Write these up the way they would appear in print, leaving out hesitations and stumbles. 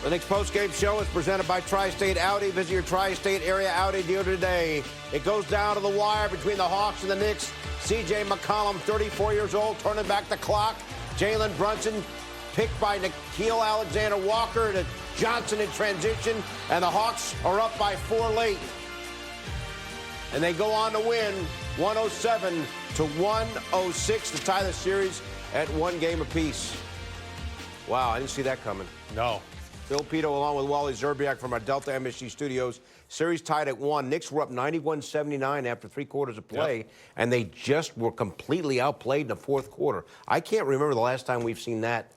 The Knicks postgame show is presented by Tri-State Audi. Visit your Tri-State area Audi dealer today. It goes down to the wire between the Hawks and the Knicks. C.J. McCollum, 34 years old, turning back the clock. Jalen Brunson picked by Nickeil Alexander-Walker to Johnson in transition. And the Hawks are up by 4 late. And they go on to win 107 to 106 to tie the series at 1 game apiece. Wow, I didn't see that coming. No. Phil Pidto along with Wally Szczerbiak from our Delta MSG studios. Series tied at 1. Knicks were up 91-79 after 3 quarters of play, and they just were completely outplayed in the 4th quarter. I can't remember the last time we've seen that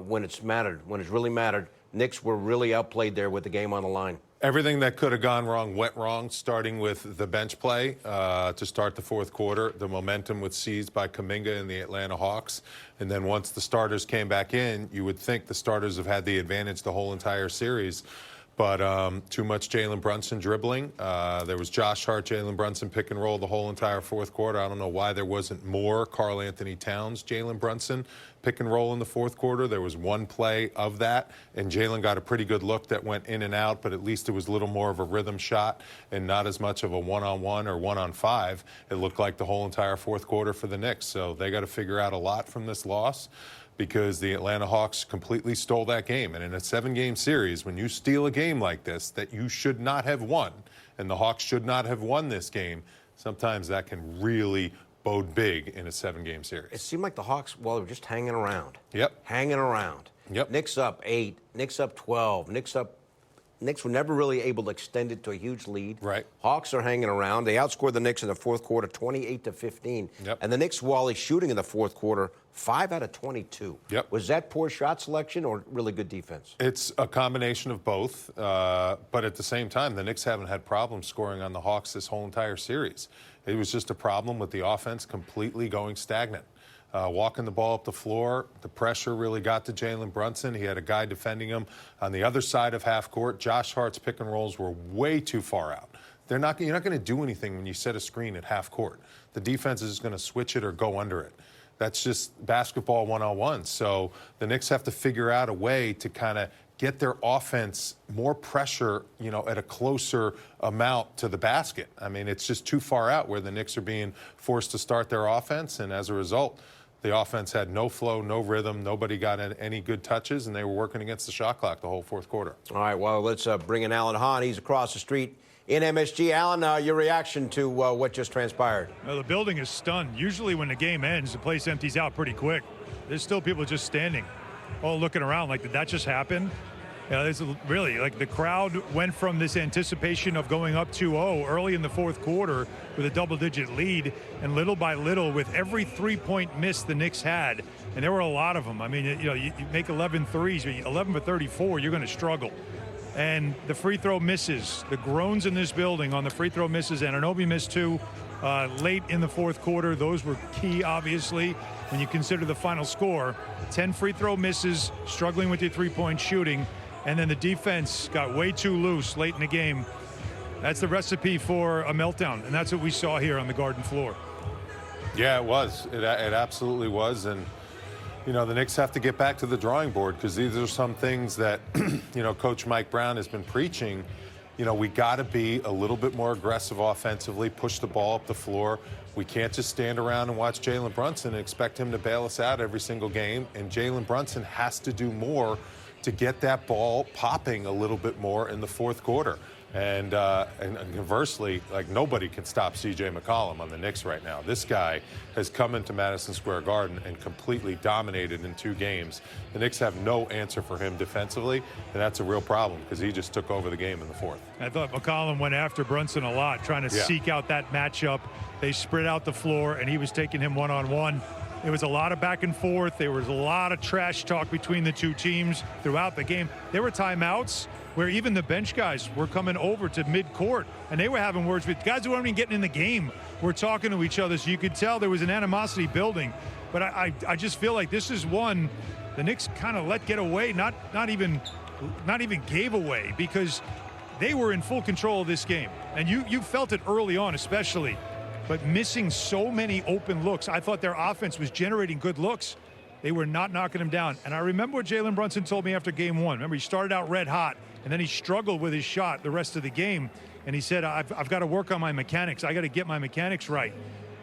when it's mattered, when it's really mattered. Knicks were really outplayed there with the game on the line. Everything that could have gone wrong went wrong, starting with the bench play to start the 4th quarter. The momentum was seized by Kuminga and the Atlanta Hawks. And then once the starters came back in, you would think the starters have had the advantage the whole entire series. But too much Jalen Brunson dribbling. There was Josh Hart, Jalen Brunson pick and roll the whole entire 4th quarter. I don't know why there wasn't more Karl Anthony Towns, Jalen Brunson pick and roll in the 4th quarter. There was 1 play of that, and Jalen got a pretty good look that went in and out, but at least it was a little more of a rhythm shot and not as much of a 1-on-1 or 1-on-5. It looked like the whole entire 4th quarter for the Knicks. So they got to figure out a lot from this loss, because the Atlanta Hawks completely stole that game. And in a 7-game series, when you steal a game like this that you should not have won, and the Hawks should not have won this game, sometimes that can really bode big in a 7-game series. It seemed like the Hawks, well, they were just hanging around. Yep. Hanging around. Yep. Knicks up 8, Knicks up 12, Knicks were never really able to extend it to a huge lead. Right. Hawks are hanging around. They outscored the Knicks in the 4th quarter 28-15. Yep. And the Knicks, Wally, shooting in the 4th quarter 5 out of 22. Yep. Was that poor shot selection or really good defense? It's a combination of both. But at the same time, the Knicks haven't had problems scoring on the Hawks this whole entire series. It was just a problem with the offense completely going stagnant. Walking the ball up the floor, the pressure really got to Jalen Brunson. He had a guy defending him on the other side of half court. Josh Hart's pick and rolls were way too far out. You're not going to do anything when you set a screen at half court. The defense is going to switch it or go under it. That's just basketball 101. So the Knicks have to figure out a way to kind of get their offense more pressure, at a closer amount to the basket. I mean, it's just too far out where the Knicks are being forced to start their offense, and as a result, the offense had no flow, no rhythm. Nobody got any good touches, and they were working against the shot clock the whole 4th quarter. All right, well, let's bring in Alan Hahn. He's across the street in MSG. Alan, your reaction to what just transpired? Well, the building is stunned. Usually when the game ends, the place empties out pretty quick. There's still people just standing, all looking around like, did that just happen? It's really like the crowd went from this anticipation of going up 2-0 early in the 4th quarter with a double-digit lead, and little by little, with every 3-point miss the Knicks had, and there were a lot of them. I mean, you make 11 threes, 11 for 34, you're going to struggle. And the free throw misses, the groans in this building on the free throw misses. Anunoby missed 2 late in the 4th quarter. Those were key, obviously, when you consider the final score. 10 free throw misses, struggling with your 3-point shooting. And then the defense got way too loose late in the game. That's the recipe for a meltdown, and that's what we saw here on the Garden floor. Yeah, it was. It absolutely was. And, the Knicks have to get back to the drawing board, because these are some things that, Coach Mike Brown has been preaching. We got to be a little bit more aggressive offensively, push the ball up the floor. We can't just stand around and watch Jalen Brunson and expect him to bail us out every single game. And Jalen Brunson has to do more to get that ball popping a little bit more in the 4th quarter. And conversely, like, nobody can stop C.J. McCollum on the Knicks right now. This guy has come into Madison Square Garden and completely dominated in 2 games. The Knicks have no answer for him defensively, and that's a real problem, because he just took over the game in the 4th. I thought McCollum went after Brunson a lot, trying to seek out that matchup. They spread out the floor, and he was taking him one-on-one. It was a lot of back and forth. There was a lot of trash talk between the 2 teams throughout the game. There were timeouts where even the bench guys were coming over to mid-court, and they were having words with guys who weren't even getting in the game. Were talking to each other, so you could tell there was an animosity building. But I just feel like this is one the Knicks kind of let get away, not even gave away, because they were in full control of this game. And you felt it early on, especially. But missing so many open looks. I thought their offense was generating good looks, They were not knocking him down. And I remember what Jalen Brunson told me after game one. Remember, he started out red hot, and then he struggled with his shot the rest of the game. And he said, I've got to work on my mechanics. I got to get my mechanics right.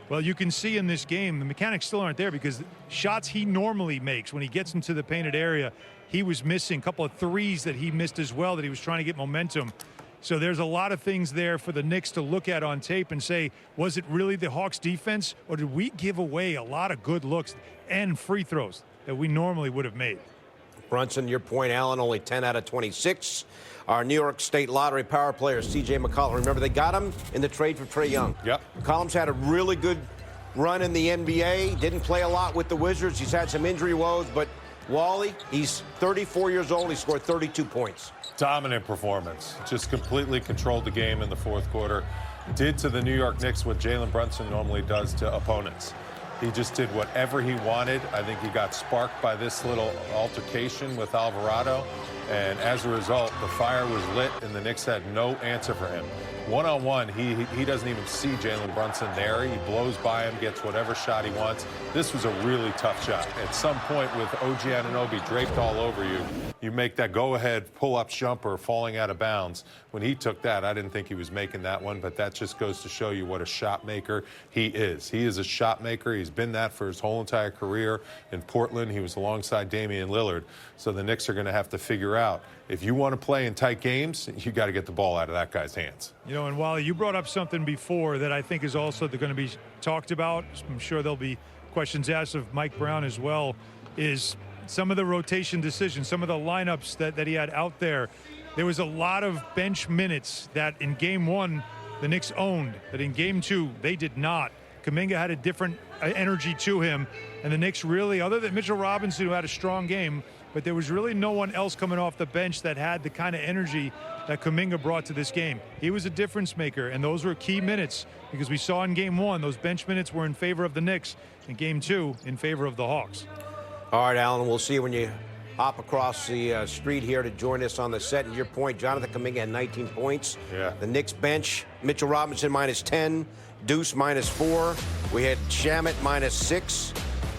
Well, you can see in this game, the mechanics still aren't there because shots he normally makes when he gets into the painted area, he was missing. A couple of threes that he missed as well that he was trying to get momentum. So there's a lot of things there for the Knicks to look at on tape and say, was it really the Hawks defense, or did we give away a lot of good looks and free throws that we normally would have made? Brunson, your point, Allen, only 10 out of 26. Our New York State Lottery power player, C.J. McCollum. Remember, they got him in the trade for Trae Young. Yep. McCollum's had a really good run in the NBA. Didn't play a lot with the Wizards. He's had some injury woes, but Wally, he's 34 years old. He scored 32 points. Dominant performance. Just completely controlled the game in the fourth quarter. Did to the New York Knicks what Jalen Brunson normally does to opponents. He just did whatever he wanted. I think he got sparked by this little altercation with Alvarado. And as a result, the fire was lit, and the Knicks had no answer for him. One-on-one, he doesn't even see Jalen Brunson there. He blows by him, gets whatever shot he wants. This was a really tough shot. At some point, with OG Anunoby draped all over you, you make that go-ahead pull-up jumper falling out of bounds. When he took that, I didn't think he was making that one, but that just goes to show you what a shot maker he is. He is a shot maker. He's been that for his whole entire career. In Portland, he was alongside Damian Lillard. So the Knicks are going to have to figure out, if you want to play in tight games, you got to get the ball out of that guy's hands. You know, and Wally, you brought up something before that I think is also going to be talked about. I'm sure there'll be questions asked of Mike Brown as well, is some of the rotation decisions, some of the lineups that he had out there. There was a lot of bench minutes that in game one the Knicks owned, that in game two they did not. Kuminga had a different energy to him, and the Knicks really, other than Mitchell Robinson, who had a strong game, but there was really no one else coming off the bench that had the kind of energy that Kuminga brought to this game. He was a difference maker, and those were key minutes because we saw in game one those bench minutes were in favor of the Knicks, and game two in favor of the Hawks. All right, Alan, we'll see you when you hop across the street here to join us on the set. And your point, Jonathan Kuminga had 19 points. Yeah. The Knicks bench, Mitchell Robinson minus 10, Deuce minus 4. We had Shamet minus 6,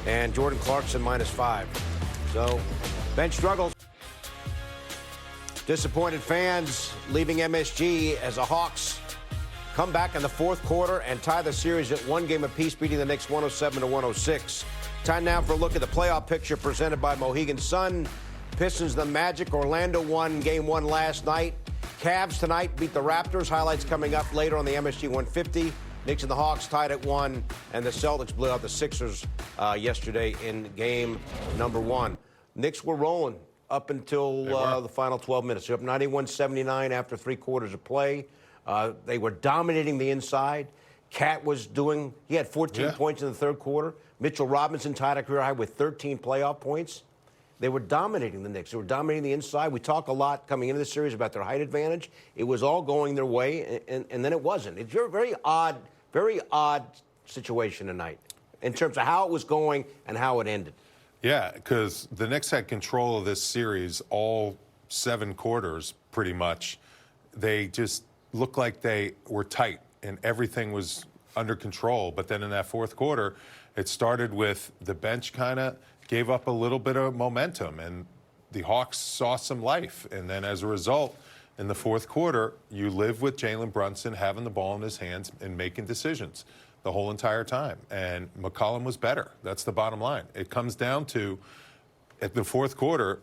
and Jordan Clarkson minus 5. So, bench struggles. Disappointed fans leaving MSG as the Hawks come back in the fourth quarter and tie the series at one game apiece, beating the Knicks 107-106. Time now for a look at the playoff picture presented by Mohegan Sun. Pistons, the Magic. Orlando won game one last night. Cavs tonight beat the Raptors. Highlights coming up later on the MSG 150. Knicks and the Hawks tied at 1, and the Celtics blew out the Sixers yesterday in game number 1. Knicks were rolling up until the final 12 minutes. They're up 91-79 after 3 quarters of play. They were dominating the inside. Cat was he had 14 points in the third quarter. Mitchell Robinson tied a career high with 13 playoff points. They were dominating the Knicks. They were dominating the inside. We talk a lot coming into the series about their height advantage. It was all going their way, and then it wasn't. It's a very odd situation tonight in terms of how it was going and how it ended. Yeah, because the Knicks had control of this series all 7 quarters, pretty much. They just looked like they were tight, and everything was under control. But then in that fourth quarter, it started with the bench kind of gave up a little bit of momentum, and the Hawks saw some life. And then as a result, in the fourth quarter, you live with Jalen Brunson having the ball in his hands and making decisions the whole entire time. And McCollum was better. That's the bottom line. It comes down to, at the fourth quarter,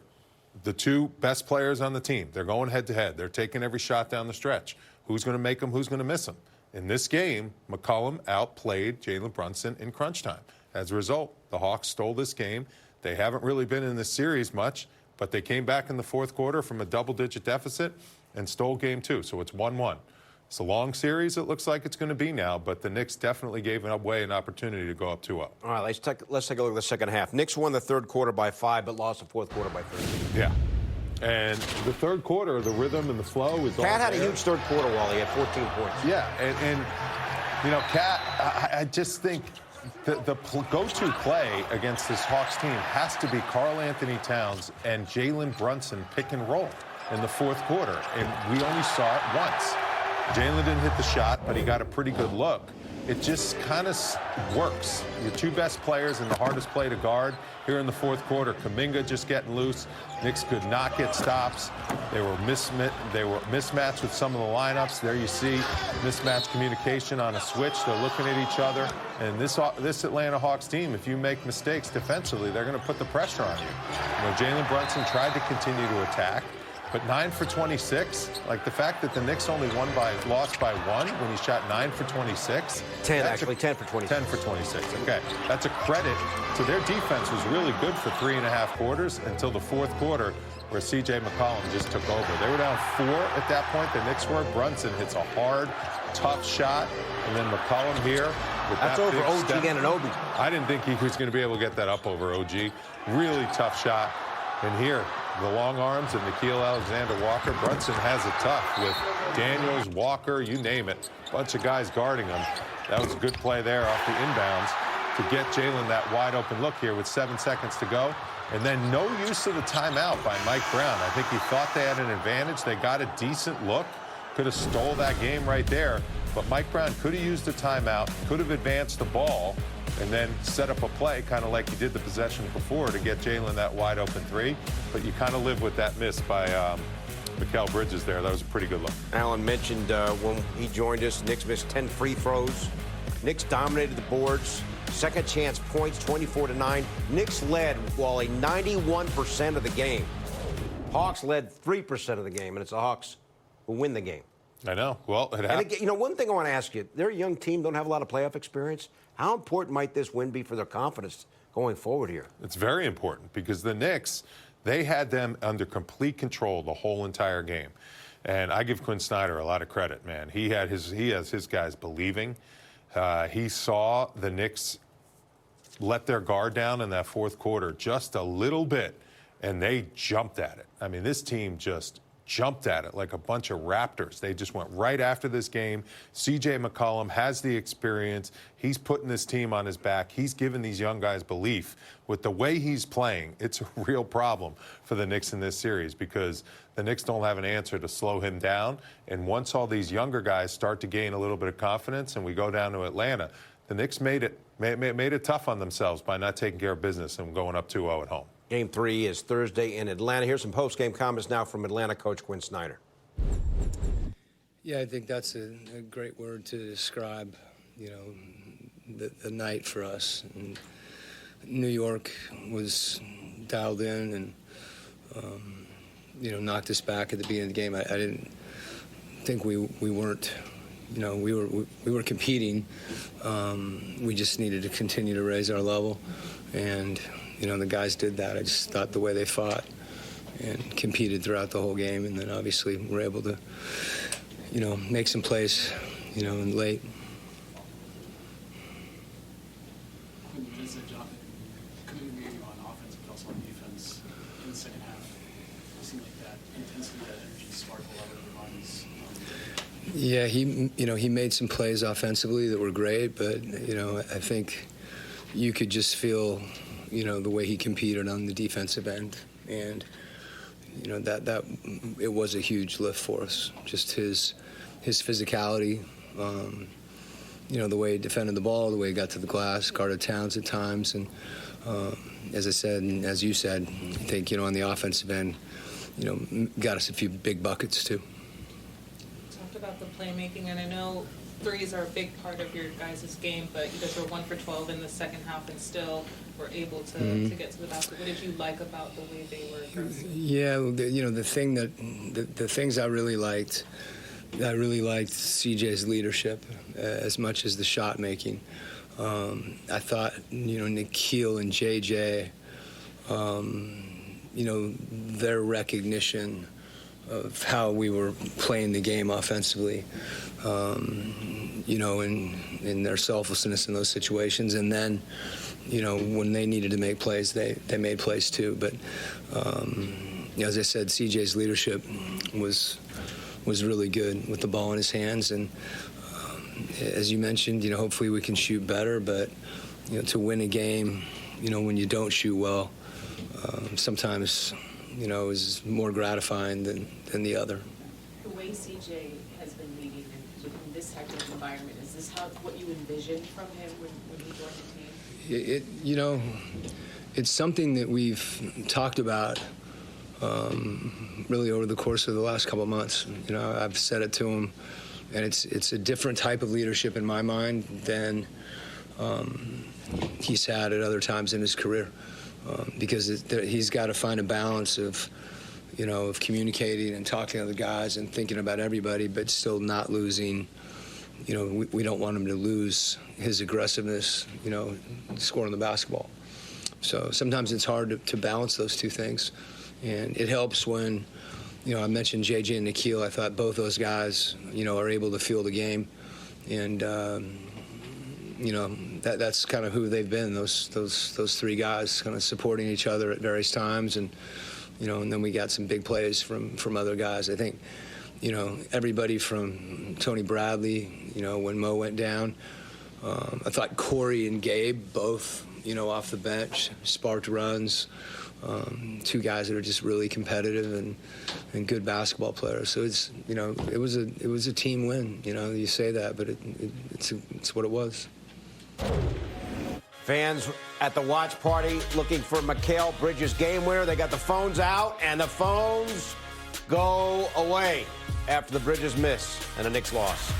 the 2 best players on the team. They're going head-to-head. They're taking every shot down the stretch. Who's going to make them? Who's going to miss them? In this game, McCollum outplayed Jalen Brunson in crunch time. As a result, the Hawks stole this game. They haven't really been in this series much, but they came back in the fourth quarter from a double-digit deficit and stole game 2. So it's 1-1. It's a long series, it looks like it's going to be now, but the Knicks definitely gave away an opportunity to go up 2-0. All right, let's take a look at the second half. Knicks won the third quarter by 5, but lost the fourth quarter by 13. Yeah. And the third quarter, the rhythm and the flow is all Cat had there. a huge third quarter, Wally. He had 14 points. Yeah, and you know, Cat, I just think the go-to play against this Hawks team has to be Karl Anthony Towns and Jalen Brunson pick and roll in the fourth quarter. And we only saw it once. Jalen didn't hit the shot, but he got a pretty good look. it just kind of works. Your two best players in the hardest play to guard here in the fourth quarter. Kuminga just getting loose. Knicks could not get stops. They were mismatched with some of the lineups. There you see mismatched communication on a switch. They're looking at each other. And this Atlanta Hawks team, if you make mistakes defensively, they're going to put the pressure on you. You know, Jalen Brunson tried to continue to attack. But 9 for 26, like the fact that the Knicks only lost by 1 when he shot 9 for 26. 10 for 26. 10 for 26, okay. That's a credit to their defense was really good for 3.5 quarters until the fourth quarter where C.J. McCollum just took over. They were down 4 at that point. The Knicks were. Brunson hits a hard, tough shot. And then McCollum here. That's over OG and Obi. I didn't think he was going to be able to get that up over OG. Really tough shot. And here, the long arms and Nickeil Alexander-Walker. Brunson has it tough with Daniels, Walker, you name it. Bunch of guys guarding him. That was a good play there off the inbounds to get Jalen that wide open look here with 7 seconds to go. And then no use of the timeout by Mike Brown. I think he thought they had an advantage. They got a decent look. Could have stole that game right there. But Mike Brown could have used the timeout, could have advanced the ball, and then set up a play kind of like he did the possession before to get Jalen that wide open three. But you kind of live with that miss by Mikal Bridges there. That was a pretty good look. Alan mentioned when he joined us, Knicks missed 10 free throws. Knicks dominated the boards. Second chance points, 24-9. Knicks led, Wally, 91% of the game. Hawks led 3% of the game, and it's the Hawks who win the game. I know. Well, it happened. And you know, one thing I want to ask you, they're a young team, don't have a lot of playoff experience. How important might this win be for their confidence going forward here? It's very important because the Knicks, they had them under complete control the whole entire game. And I give Quinn Snyder a lot of credit, man. He has his guys believing. He saw the Knicks let their guard down in that fourth quarter just a little bit, and they jumped at it. I mean, this team just jumped at it like a bunch of raptors. They just went right after this game. C.J. McCollum has the experience. He's putting this team on his back. He's giving these young guys belief. With the way he's playing, it's a real problem for the Knicks in this series because the Knicks don't have an answer to slow him down. And once all these younger guys start to gain a little bit of confidence and we go down to Atlanta, the Knicks made it tough on themselves by not taking care of business and going up 2-0 at home. Game 3 is Thursday in Atlanta. Here's some post-game comments now from Atlanta coach Quinn Snyder. Yeah, I think that's a great word to describe, you know, the night for us. And New York was dialed in and, you know, knocked us back at the beginning of the game. I didn't think we weren't, you know, we were competing. We just needed to continue to raise our level, and you know, the guys did that. I just thought the way they fought and competed throughout the whole game, and then obviously were able to, you know, make some plays, you know, in late. When you did that job, couldn't maybe on offense, but also on defense in the second half, it seemed like that intensity, that energy sparkle out of the minds. Yeah, he made some plays offensively that were great, but you know, I think you could just feel, you know, the way he competed on the defensive end, and you know that it was a huge lift for us. Just his physicality, you know, the way he defended the ball, the way he got to the glass, guarded Towns at times, and as I said, and as you said, I think, you know, on the offensive end, you know, got us a few big buckets too. Talked about the playmaking, and I know threes are a big part of your guys' game, but you guys were 1 for 12 in the second half and still were able to get to the basket. What did you like about the way they were aggressive? Yeah, you know, the things I really liked CJ's leadership as much as the shot making. I thought, you know, Nickeil and JJ, you know, their recognition of how we were playing the game offensively, you know, in their selflessness in those situations. And then, you know, when they needed to make plays, they made plays too. But, you know, as I said, CJ's leadership was really good with the ball in his hands. And as you mentioned, you know, hopefully we can shoot better. But, you know, to win a game, you know, when you don't shoot well, sometimes, you know, is more gratifying than the other. The way CJ has been leading in this this type of environment? Is this what you envisioned from him when he joined the team? It's something that we've talked about really over the course of the last couple of months. I've said it to him, and it's a different type of leadership in my mind than he's had at other times in his career, because he's got to find a balance of communicating and talking to the guys and thinking about everybody, but still not losing. We don't want him to lose his aggressiveness, scoring the basketball. So sometimes it's hard to balance those two things. And it helps when, I mentioned JJ and Nikhil. I thought both those guys, are able to feel the game. And, that's kind of who they've been, those three guys kind of supporting each other at various times. And, and then we got some big plays from other guys. I think, everybody from Tony Bradley, when Mo went down. I thought Corey and Gabe both, off the bench, sparked runs. Two guys that are just really competitive and good basketball players. So it's, it was a team win. You say that, but it's what it was. Fans at the watch party looking for Mikal Bridges' game winner. They got the phones out, and the phones go away after the Bridges miss and a Knicks loss.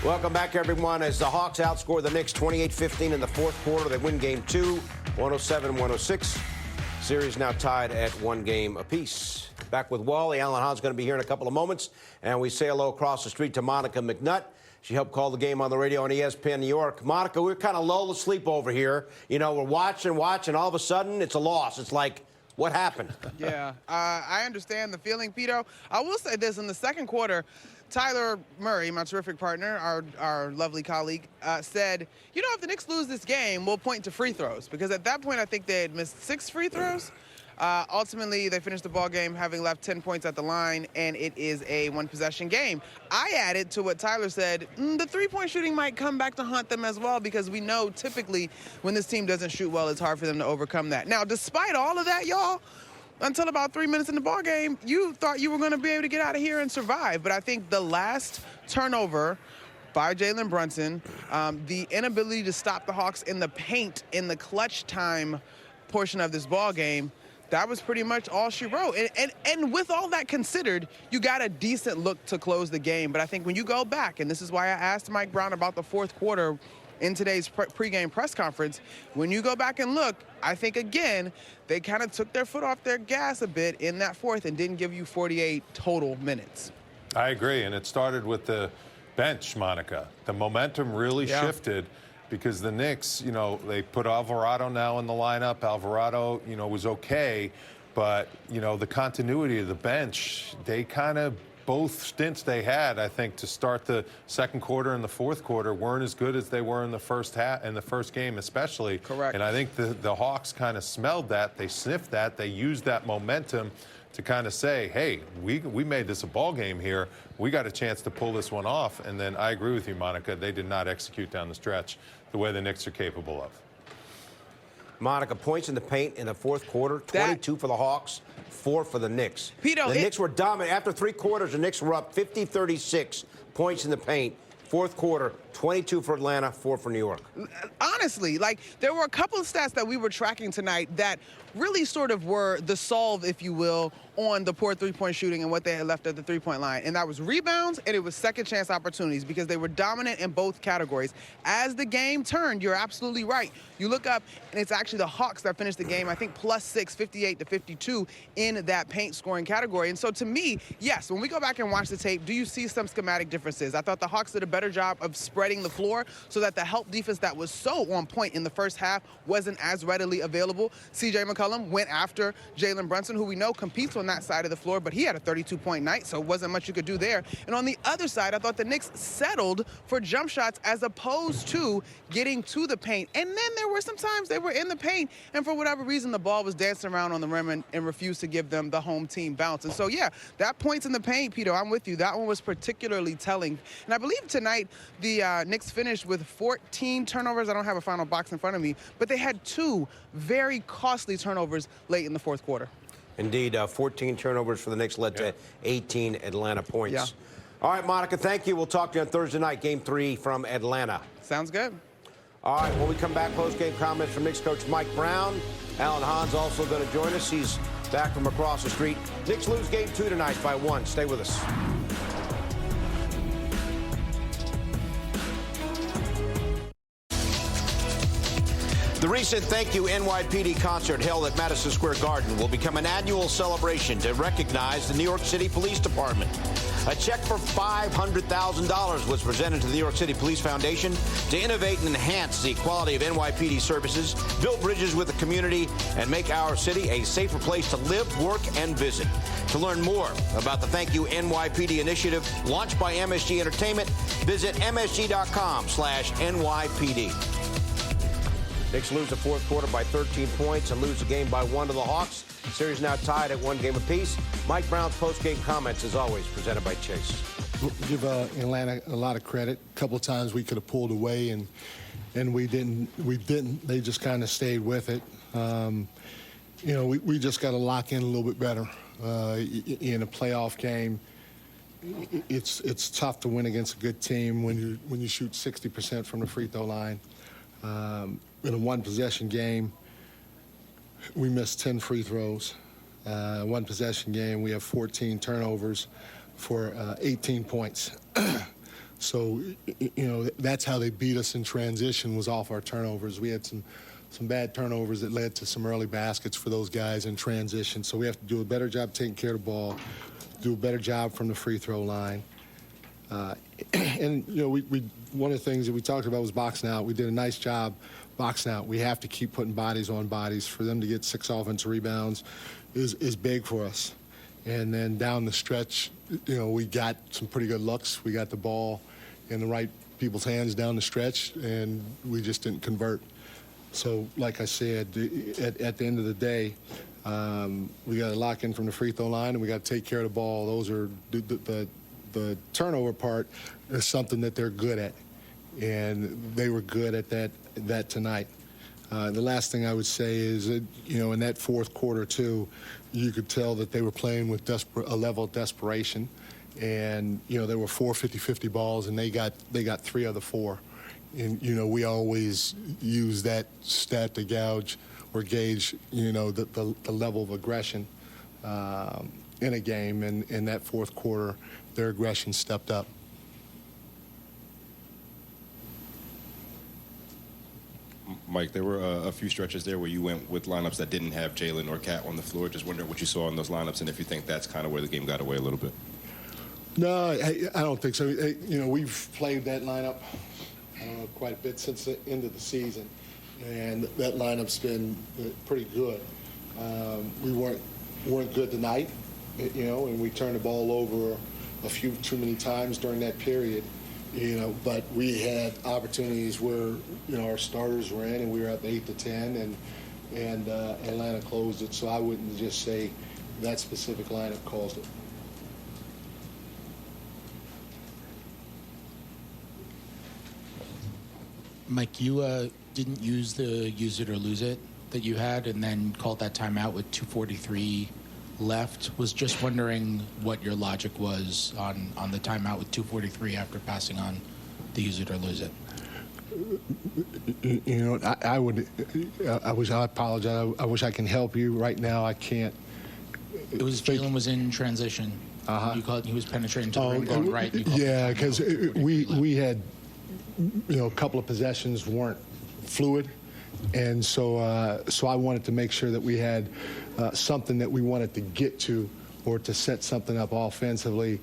Welcome back, everyone. As the Hawks outscore the Knicks 28-15 in the fourth quarter, they win Game 2, 107-106. Series now tied at 1 game apiece. Back with Wally. Alan Hahn's going to be here in a couple of moments. And we say hello across the street to Monica McNutt. She helped call the game on the radio on ESPN New York. Monica, we're kind of lulled asleep over here. We're watching, all of a sudden it's a loss. It's like, what happened? Yeah, I understand the feeling, Pidto. I will say this, in the second quarter, Tyler Murray, my terrific partner, our lovely colleague, said, if the Knicks lose this game, we'll point to free throws. Because at that point, I think they had missed 6 free throws. Ultimately, they finished the ball game having left 10 points at the line, and it is a one-possession game. I added to what Tyler said, the three-point shooting might come back to haunt them as well, because we know typically when this team doesn't shoot well, it's hard for them to overcome that. Now, despite all of that, y'all, until about 3 minutes in the ball game, you thought you were going to be able to get out of here and survive. But I think the last turnover by Jalen Brunson, the inability to stop the Hawks in the paint in the clutch time portion of this ball game, that was pretty much all she wrote. And with all that considered, you got a decent look to close the game. But I think when you go back, and this is why I asked Mike Brown about the fourth quarter in today's pregame press conference, when you go back and look, I think, again, they kind of took their foot off their gas a bit in that fourth and didn't give you 48 total minutes. I agree, and it started with the bench, Monica. The momentum really shifted because the Knicks, they put Alvarado now in the lineup. Alvarado, was okay, but, the continuity of the bench, they kind of both stints they had, I think, to start the second quarter and the fourth quarter weren't as good as they were in the first game, especially. Correct. And I think the Hawks kind of smelled that, they sniffed that, they used that momentum to kind of say, hey, we made this a ball game here. We got a chance to pull this one off. And then I agree with you, Monica, they did not execute down the stretch the way the Knicks are capable of. Monica, points in the paint in the fourth quarter, 22 for the Hawks, 4 for the Knicks. Pidto, the Knicks were dominant. After 3 quarters, the Knicks were up 50-36 points in the paint. Fourth quarter, 22 for Atlanta, 4 for New York. Honestly, there were a couple of stats that we were tracking tonight that really sort of were the solve, if you will, on the poor three-point shooting and what they had left at the three-point line. And that was rebounds and it was second-chance opportunities because they were dominant in both categories. As the game turned, you're absolutely right. You look up, and it's actually the Hawks that finished the game, I think, +6, 58-52 in that paint scoring category. And so to me, yes, when we go back and watch the tape, do you see some schematic differences? I thought the Hawks did a better job of spreading the floor so that the help defense that was so on point in the first half wasn't as readily available. C.J. McCollum went after Jalen Brunson, who we know competes on that side of the floor, but he had a 32-point night, so it wasn't much you could do there. And on the other side, I thought the Knicks settled for jump shots as opposed to getting to the paint. And then there were some times they were in the paint, and for whatever reason, the ball was dancing around on the rim and refused to give them the home team bounce. And so, yeah, that points in the paint, Pidto, I'm with you. That one was particularly telling. And I believe tonight the Knicks finished with 14 turnovers. I don't have a final box in front of me, but they had 2 very costly turnovers late in the fourth quarter. Indeed, 14 turnovers for the Knicks led to 18 Atlanta points. Yeah. All right, Monica, thank you. We'll talk to you on Thursday night, Game 3 from Atlanta. Sounds good. All right, when we come back, post-game comments from Knicks coach Mike Brown. Alan Hahn's also going to join us. He's back from across the street. Knicks lose Game 2 tonight by 1. Stay with us. The recent Thank You NYPD concert held at Madison Square Garden will become an annual celebration to recognize the New York City Police Department. A check for $500,000 was presented to the New York City Police Foundation to innovate and enhance the quality of NYPD services, build bridges with the community, and make our city a safer place to live, work, and visit. To learn more about the Thank You NYPD initiative launched by MSG Entertainment, visit msg.com/NYPD. Knicks lose the fourth quarter by 13 points and lose the game by 1 to the Hawks. Series now tied at 1 game apiece. Mike Brown's post-game comments, as always, presented by Chase. Give Atlanta a lot of credit. A couple of times we could have pulled away, and we didn't. They just kind of stayed with it. We just got to lock in a little bit better. In a playoff game, it's tough to win against a good team when you shoot 60% from the free throw line. In a one-possession game, we missed 10 free throws. One-possession game, we have 14 turnovers for 18 points. So, that's how they beat us in transition, was off our turnovers. We had some bad turnovers that led to some early baskets for those guys in transition. So we have to do a better job taking care of the ball, do a better job from the free throw line. And one of the things that we talked about was boxing out. We did a nice job boxing out. We have to keep putting bodies on bodies. For them to get 6 offensive rebounds is big for us. And then down the stretch, we got some pretty good looks. We got the ball in the right people's hands down the stretch, and we just didn't convert. So, like I said, at the end of the day, we got to lock in from the free throw line, and we got to take care of the ball. Those are the turnover part is something that they're good at, and they were good at that tonight. The last thing I would say is that, in that fourth quarter, too, you could tell that they were playing with a level of desperation. And, there were 4 50-50 balls, and they got 3 of the 4. And, we always use that stat to gauge or gauge, the level of aggression in a game. And in that fourth quarter, their aggression stepped up. Mike, there were a few stretches there where you went with lineups that didn't have Jalen or Cat on the floor. Just wondering what you saw in those lineups and if you think that's kind of where the game got away a little bit. No, I don't think so. We've played that lineup quite a bit since the end of the season, and that lineup's been pretty good. We weren't good tonight, and we turned the ball over a few too many times during that period. But we had opportunities where, our starters were in and we were up 8-10 and Atlanta closed it. So I wouldn't just say that specific lineup caused it. Mike, you didn't use the use it or lose it that you had and then called that timeout with 2:43 left. Was just wondering what your logic was on the timeout with 2:43 after passing on the use it or lose it. I apologize. I wish I can help you right now. I can't. It was Jalen was in transition. You called. He was penetrating to the rim going right. Yeah, because we had a couple of possessions weren't fluid. And so I wanted to make sure that we had something that we wanted to get to or to set something up offensively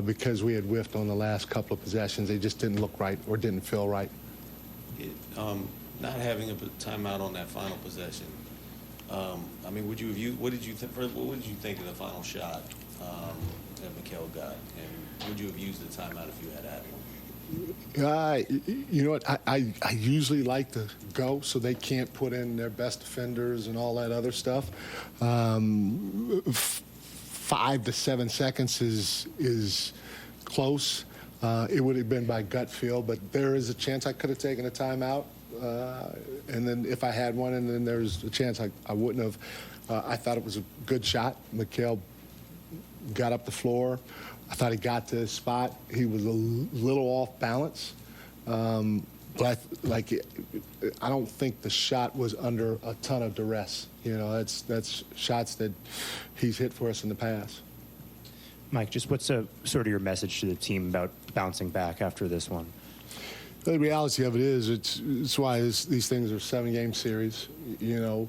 because we had whiffed on the last couple of possessions. They just didn't look right or didn't feel right. Not having a timeout on that final possession, what did you think of the final shot that Mikal got? And would you have used the timeout if you had had one? You know what? I usually like to go so they can't put in their best defenders and all that other stuff. 5 to 7 seconds is close. It would have been by gut feel, but there is a chance I could have taken a timeout. And then if I had one, and then there's a chance I wouldn't have. I thought it was a good shot. Mikal got up the floor. I thought he got to his spot. He was a little off balance. But I don't think the shot was under a ton of duress. You know, that's shots that he's hit for us in the past. Mike, just what's sort of your message to the team about bouncing back after this one? The reality of it is, it's why these things are 7-game series. You know,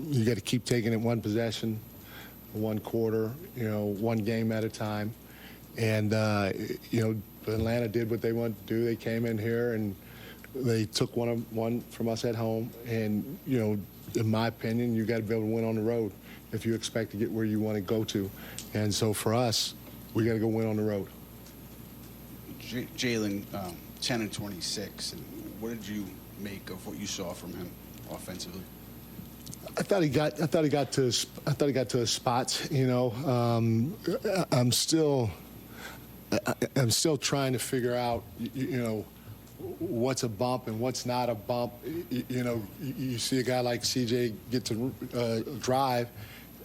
you got to keep taking it one possession, one quarter, you know, one game at a time. And, you know, Atlanta did what they wanted to do. They came in here and they took one from us at home. And, you know, in my opinion, you got to be able to win on the road if you expect to get where you want to go to. And so for us, we got to go win on the road. Jalen, 10 and 26. And what did you make of what you saw from him offensively? I thought he got to his spots. You know, I'm still trying to figure out, you know, what's a bump and what's not a bump. You know, you see a guy like CJ get to drive,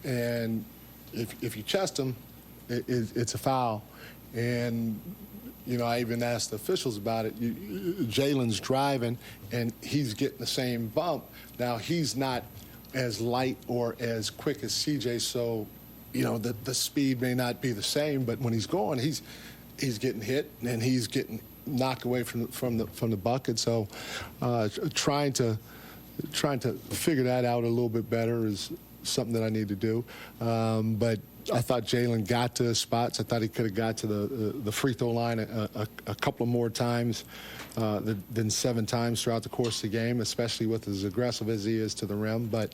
and if you chest him, it's a foul. And you know, I even asked the officials about it. Jalen's driving, and he's getting the same bump. Now, he's not as light or as quick as CJ, so, you know, the speed may not be the same, but when he's going, he's getting hit, and he's getting knocked away from the bucket. So trying to figure that out a little bit better is something that I need to do. But I thought Jalen got to his spots. I thought he could have got to the free throw line a couple of more times than 7 times throughout the course of the game, especially with as aggressive as he is to the rim. But,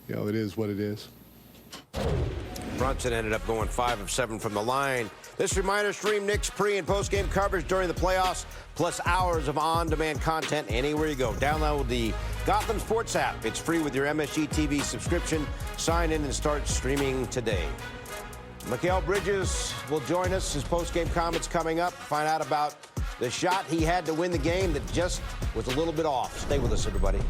you know, it is what it is. Brunson ended up going 5 of 7 from the line. This reminder, stream Knicks pre- and post-game coverage during the playoffs, plus hours of on-demand content anywhere you go. Download the Gotham Sports App. It's free with your MSG TV subscription. Sign in and start streaming today. Mikal Bridges will join us. His post-game comments coming up. Find out about the shot he had to win the game that just was a little bit off. Stay with us, everybody.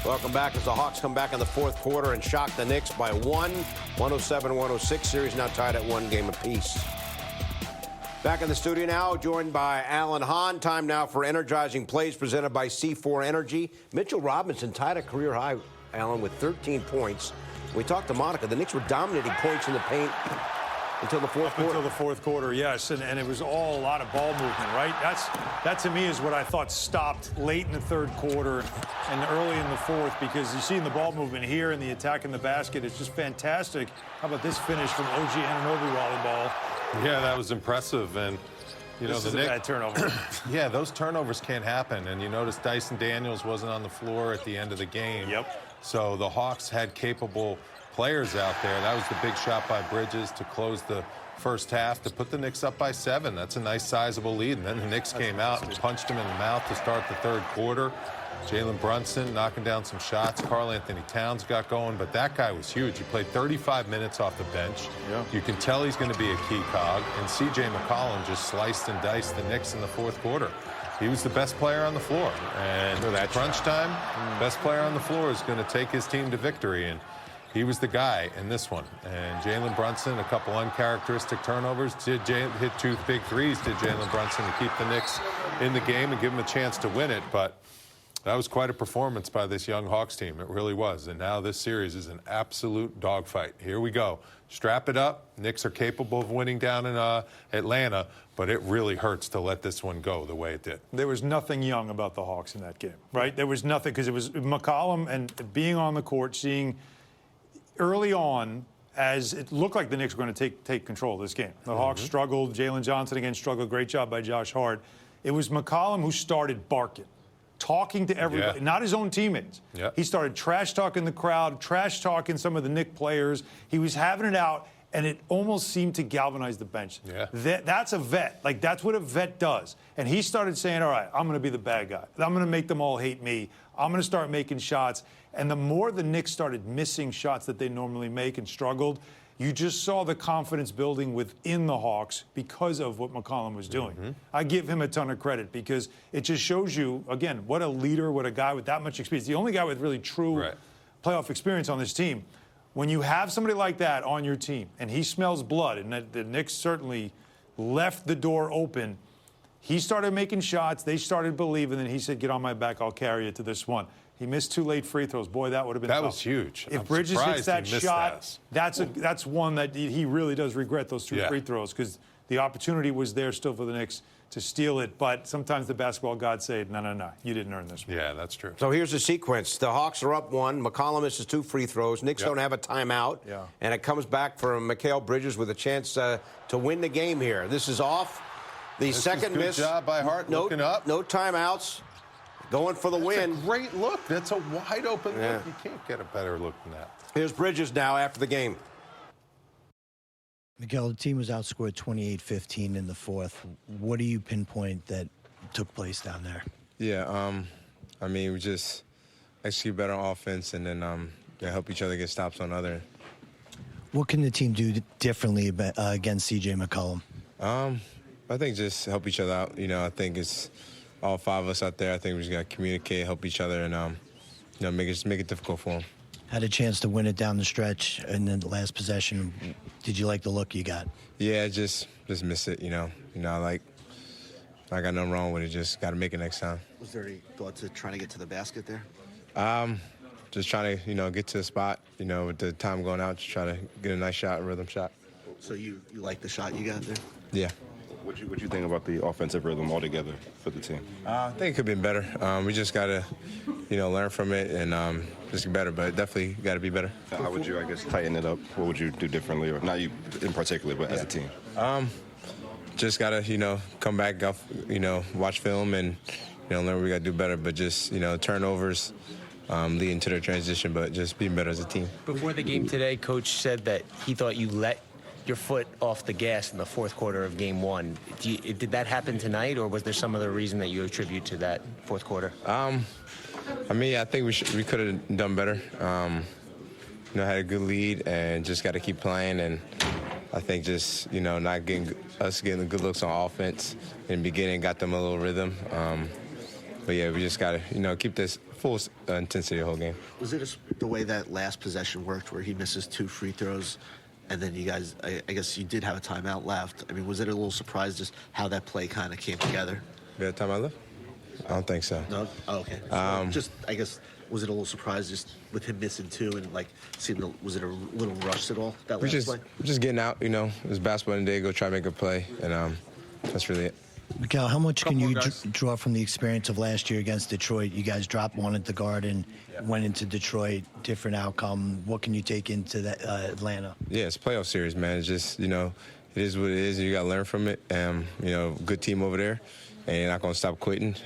Welcome back as the Hawks come back in the fourth quarter and shock the Knicks by 107-106. Series now tied at 1 game apiece. Back in the studio now, joined by Alan Hahn. Time now for energizing plays presented by C4 Energy. Mitchell Robinson tied a career high, Alan, with 13 points. We talked to Monica. The Knicks were dominating points in the paint until the fourth quarter. Until the fourth quarter, yes, and it was all a lot of ball movement, right? That to me is what I thought stopped late in the third quarter and early in the fourth, because you see in the ball movement here and the attack in the basket, it's just fantastic. How about this finish from OG Anunoby volleyball? Yeah, that was impressive, and you know, this is a bad turnover. Yeah, those turnovers can't happen, and you notice Dyson Daniels wasn't on the floor at the end of the game. Yep. So the Hawks had capable players out there. That was the big shot by Bridges to close the first half to put the Knicks up by 7. That's a nice sizable lead. And then the Knicks came out and punched him in the mouth to start the third quarter. Jalen Brunson knocking down some shots. Karl Anthony Towns got going, but that guy was huge. He played 35 minutes off the bench. Yeah. You can tell he's going to be a key cog. And C.J. McCollum just sliced and diced the Knicks in the fourth quarter. He was the best player on the floor. And at crunch time, best player on the floor is going to take his team to victory. And he was the guy in this one. And Jalen Brunson, a couple uncharacteristic turnovers, hit 2 big threes, did Jalen Brunson, to keep the Knicks in the game and give them a chance to win it. But that was quite a performance by this young Hawks team. It really was. And now this series is an absolute dogfight. Here we go. Strap it up. Knicks are capable of winning down in Atlanta, but it really hurts to let this one go the way it did. There was nothing young about the Hawks in that game, right? There was nothing, because it was McCollum and being on the court, seeing early on, as it looked like the Knicks were going to take control of this game. The Hawks struggled. Jalen Johnson again struggled. Great job by Josh Hart. It was McCollum who started barking, talking to everybody, not his own teammates. He started trash-talking the crowd, trash-talking some of the Knicks players. He was having it out, and it almost seemed to galvanize the bench. That's a vet. Like, that's what a vet does. And he started saying, all right, I'm going to be the bad guy. I'm going to make them all hate me. I'm going to start making shots. And the more the Knicks started missing shots that they normally make and struggled, you just saw the confidence building within the Hawks because of what McCollum was doing. I give him a ton of credit because it just shows you, again, what a leader, what a guy with that much experience. The only guy with really true playoff experience on this team. When you have somebody like that on your team and he smells blood, and the Knicks certainly left the door open, he started making shots, they started believing, and he said, get on my back, I'll carry you to this one. He missed 2 late free throws. Boy, that would have been tough. That was huge. If Bridges hits that shot, that's one that he really does regret, those 2 free throws, because the opportunity was there still for the Knicks to steal it. But sometimes the basketball gods say, no, you didn't earn this one. Yeah, that's true. So here's the sequence. The Hawks are up 1. McCollum misses 2 free throws. Knicks don't have a timeout. And it comes back from Mikal Bridges with a chance to win the game here. This is off. The second miss. Good job by Hart looking up. No timeouts. Going for the win. That's a great look. That's a wide open look. You can't get a better look than that. Here's Bridges now after the game. Miguel, the team was outscored 28-15 in the fourth. What do you pinpoint that took place down there? Yeah, I mean, we just execute better on offense and then help each other get stops on other. What can the team do differently against C.J. McCollum? I think just help each other out. You know, I think it's all 5 of us out there. I think we just got to communicate, help each other, and make it difficult for them. Had a chance to win it down the stretch, and then the last possession. Did you like the look you got? Yeah, just miss it. You know, like I got nothing wrong with it. Just got to make it next time. Was there any thoughts of trying to get to the basket there? Just trying to get to the spot. With the time going out, just try to get a nice shot, a rhythm shot. So you like the shot you got there? Yeah. What you think about the offensive rhythm altogether for the team? I think it could have been better. We just got to, learn from it and just get better. But definitely got to be better. How would you, tighten it up? What would you do differently, or not you in particular, but as a team? Just got to, come back, watch film and, learn what we got to do better. But just, turnovers leading to the transition, but just being better as a team. Before the game today, Coach said that he thought you let your foot off the gas in the fourth quarter of Game 1. Did that happen tonight, or was there some other reason that you attribute to that fourth quarter? I think we could have done better. Had a good lead and just got to keep playing. And I think just not getting the good looks on offense in the beginning got them a little rhythm. But yeah, we just got to keep this full intensity the whole game. Was it the way that last possession worked, where he misses 2 free throws? And then you guys, I guess you did have a timeout left. I mean, was it a little surprise just how that play kind of came together? We had a timeout left? I don't think so. No? Oh, okay. So I guess, was it a little surprise just with him missing 2 and, was it a little rushed at all, that last play? We're just getting out, it was basketball today, go try to make a play, and that's really it. Miguel, how much can you draw from the experience of last year against Detroit? You guys dropped 1 at the Garden, went into Detroit, different outcome. What can you take into Atlanta? Yeah, it's a playoff series, man. It's just, it is what it is, and you got to learn from it. Good team over there, and you're not going to stop quitting.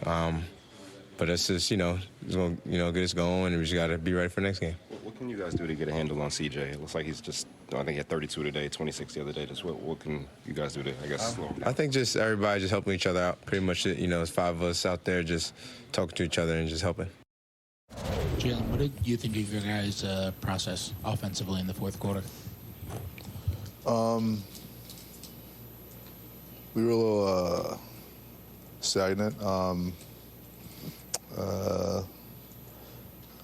But it's just, it's going to get us going, and we just got to be ready for the next game. What can you guys do to get a handle on CJ? It looks like he's just, I think he had 32 today, 26 the other day. Just what can you guys do to, slow him down? I think just everybody just helping each other out. Pretty much, it's 5 of us out there just talking to each other and just helping. Jalen, what did you think of your guys' process offensively in the fourth quarter? We were a little stagnant.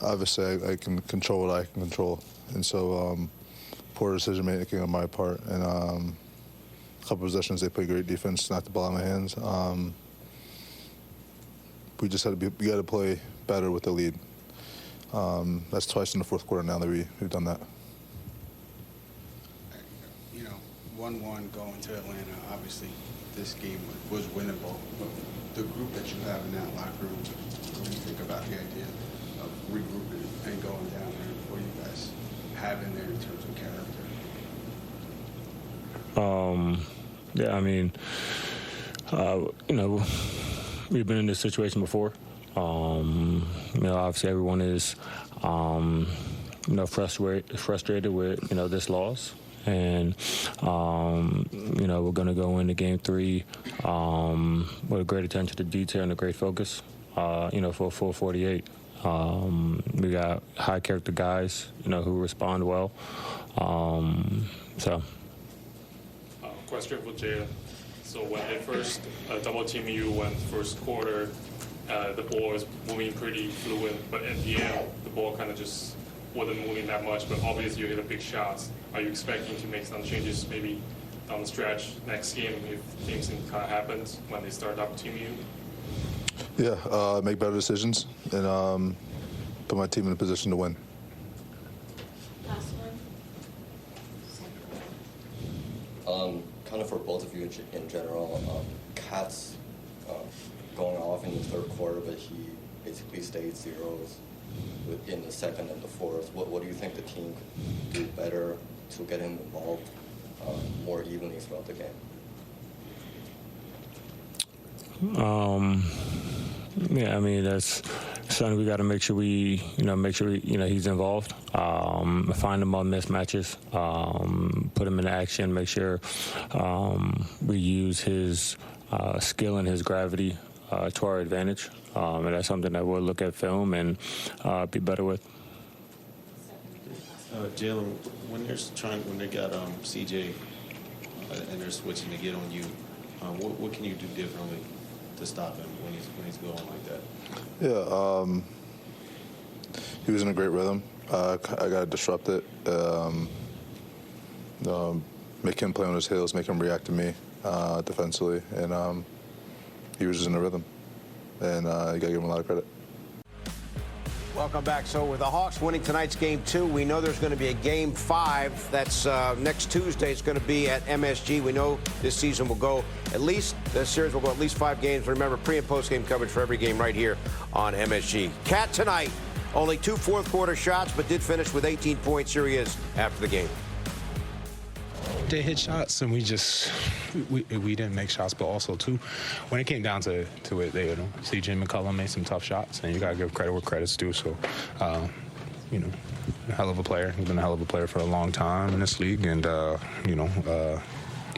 Obviously, I can control what I can control, and so poor decision making on my part. And a couple possessions, they played great defense, knocked the ball in my hands. We just had to we got to play better with the lead. That's twice in the fourth quarter now that we've done that. 1-1 going to Atlanta. Obviously, this game was winnable. But the group that you have in that locker room, what do you think about the idea of regrouping and going down there? What do you guys have in there in terms of character? We've been in this situation before. Obviously everyone is, frustrated with, this loss. And, we're going to go into Game 3 with a great attention to detail and a great focus, for a full 48. We got high character guys, who respond well. Question for Jalen. So when they first double team you when first quarter, the ball was moving pretty fluid, but in the end, the ball kind of just wasn't moving that much, but obviously you hit a big shots. Are you expecting to make some changes maybe down the stretch next game if things kind of happens when they start double team you? Yeah, make better decisions and put my team in a position to win. Last one. Kind of for both of you in general, Cat's going off in the third quarter, but he basically stayed zeros in the second and the fourth. What do you think the team could do better to get him involved more evenly throughout the game? Yeah, I mean, that's something we got to make sure he's involved. Find him on mismatches, put him in action, make sure we use his skill and his gravity to our advantage. And that's something that we'll look at film and be better with. Jalen, when they got CJ and they're switching to get on you, what can you do differently to stop him when he's going like that? Yeah, he was in a great rhythm. I got to disrupt it, make him play on his heels, make him react to me defensively, and he was just in a rhythm, and you got to give him a lot of credit. Welcome back. So with the Hawks winning tonight's Game 2, we know there's going to be a Game 5. That's next Tuesday. It's going to be at MSG. We know this season will go this series will go at least 5 games. Remember, pre- and post-game coverage for every game right here on MSG. Cat tonight, only 2 fourth-quarter shots, but did finish with 18 points. Here he is after the game. They hit shots, and we didn't make shots, but also too, when it came down to it, CJ McCollum made some tough shots, and you gotta give credit where credit's due. So, a hell of a player. He's been a hell of a player for a long time in this league, and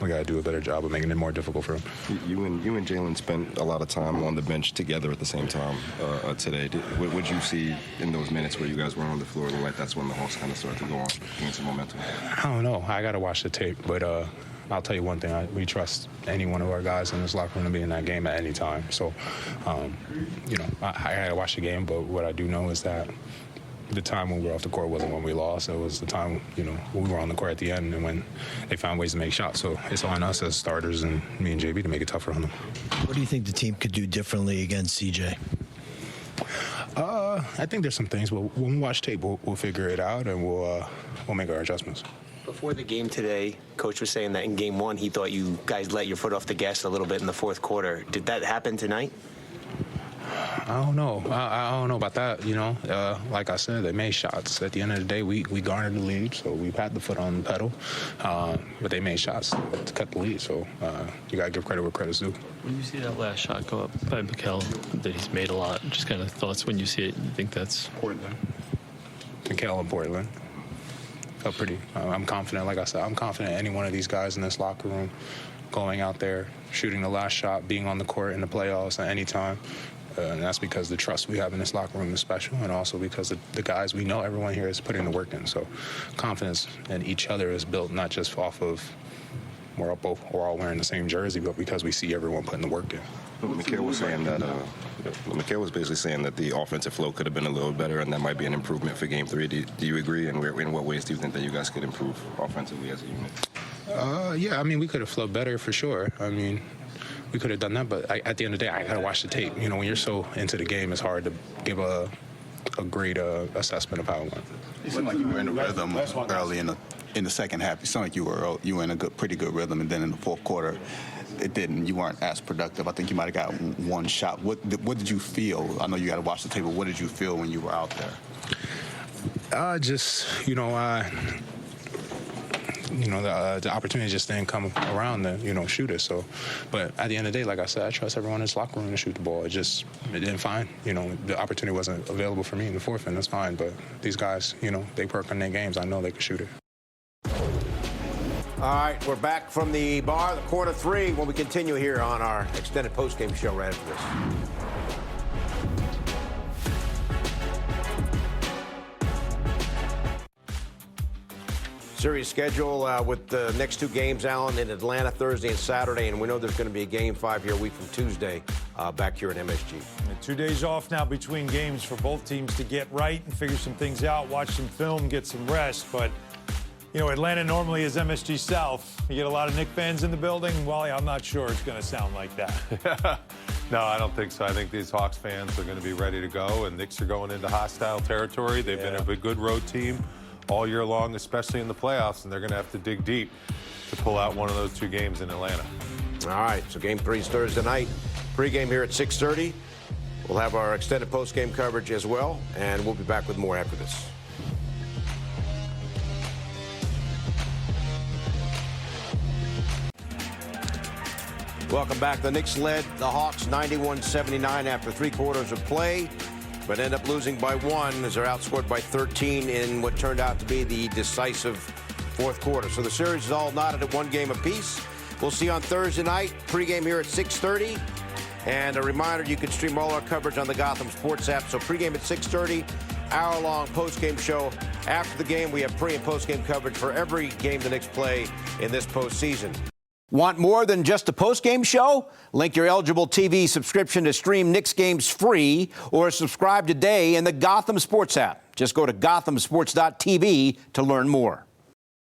we gotta do a better job of making it more difficult for him. You and Jalen spent a lot of time on the bench together at the same time today. What would you see in those minutes where you guys were on the floor? Like that's when the Hawks kind of started to go on, gain some momentum. I don't know. I gotta watch the tape, but I'll tell you one thing. We trust any one of our guys in this locker room to be in that game at any time. So, I gotta watch the game, but what I do know is that the time when we were off the court wasn't when we lost. It was the time, when we were on the court at the end and when they found ways to make shots. So it's on us as starters and me and JB to make it tougher on them. What do you think the team could do differently against CJ? I think there's some things, but when we watch tape, we'll figure it out and we'll make our adjustments. Before the game today, Coach was saying that in Game 1, he thought you guys let your foot off the gas a little bit in the fourth quarter. Did that happen tonight? I don't know. I don't know about that, Like I said, they made shots. At the end of the day, we garnered the lead, so we had the foot on the pedal. But they made shots to cut the lead, so you got to give credit where credit's due. When you see that last shot go up by Mikel that he's made a lot, just kind of thoughts when you see it, you think that's... Portland. Mikel and Portland. Felt pretty. I'm confident, like I said, I'm confident any one of these guys in this locker room going out there, shooting the last shot, being on the court in the playoffs at any time. And that's because the trust we have in this locker room is special, and also because the guys we know, everyone here is putting the work in. So confidence in each other is built not just off of we're all wearing the same jersey, but because we see everyone putting the work in. Mikel was saying that Mikel was basically saying that the offensive flow could have been a little better, and that might be an improvement for Game 3. Do you agree? And in what ways do you think that you guys could improve offensively as a unit? Yeah, I mean, we could have flowed better for sure. I mean, we could have done that, but at the end of the day, I got to watch the tape. When you're so into the game, it's hard to give a great assessment of how it went. It seemed like you were in a rhythm early in the second half. It sounded like you were in a pretty good rhythm, and then in the fourth quarter, it didn't. You weren't as productive. I think you might have got one shot. What did you feel? I know you got to watch the tape, but what did you feel when you were out there? The opportunity just didn't come around to, shoot it. So, but at the end of the day, like I said, I trust everyone in this locker room to shoot the ball. It didn't fine. The opportunity wasn't available for me in the fourth, and that's fine. But these guys, they work on their games. I know they can shoot it. All right, we're back from the bar, the quarter 3, when we continue here on our extended postgame show right after this. Series schedule with the next two games, Alan, in Atlanta Thursday and Saturday, and we know there's going to be a Game 5 here a week from Tuesday back here at MSG. And 2 days off now between games for both teams to get right and figure some things out, watch some film, get some rest. But, you know, Atlanta normally is MSG South. You get a lot of Knicks fans in the building. Wally, I'm not sure it's going to sound like that. No, I don't think so. I think these Hawks fans are going to be ready to go, and Knicks are going into hostile territory. They've been a good road team all year long, especially in the playoffs, and they're going to have to dig deep to pull out one of those two games in Atlanta. All right, so Game 3 is Thursday night. Pre-game here at 6:30. We'll have our extended post-game coverage as well, and we'll be back with more after this. Welcome back. The Knicks led the Hawks 91-79 after 3 quarters of play, but end up losing by 1 as they're outscored by 13 in what turned out to be the decisive fourth quarter. So the series is all knotted at 1 game apiece. We'll see you on Thursday night. Pregame here at 6:30. And a reminder, you can stream all our coverage on the Gotham Sports App. So pregame at 6:30, hour-long postgame show. After the game, we have pre- and postgame coverage for every game the Knicks play in this postseason. Want more than just a post-game show? Link your eligible TV subscription to stream Knicks games free or subscribe today in the Gotham Sports app. Just go to gothamsports.tv to learn more.